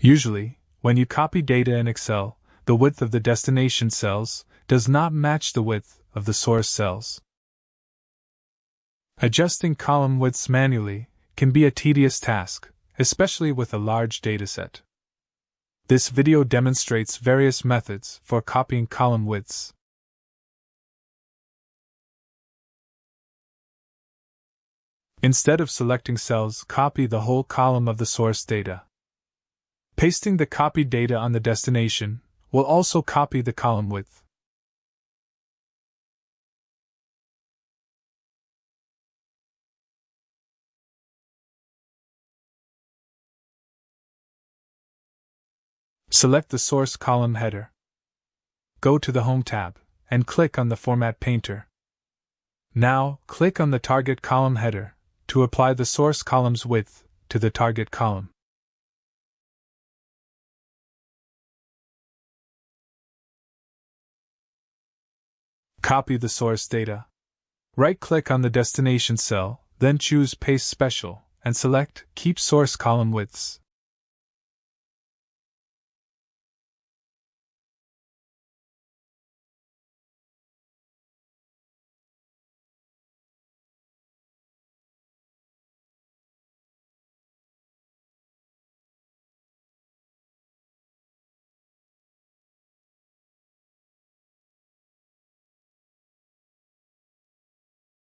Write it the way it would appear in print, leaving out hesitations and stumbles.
Usually, when you copy data in Excel, the width of the destination cells does not match the width of the source cells. Adjusting column widths manually can be a tedious task, especially with a large dataset. This video demonstrates various methods for copying column widths. Instead of selecting cells, copy the whole column of the source data. Pasting the copied data on the destination will also copy the column width. Select the source column header. Go to the Home tab and click on the Format Painter. Now, click on the target column header to apply the source column's width to the target column. Copy the source data. Right-click on the destination cell, then choose Paste Special, and select Keep Source Column Widths.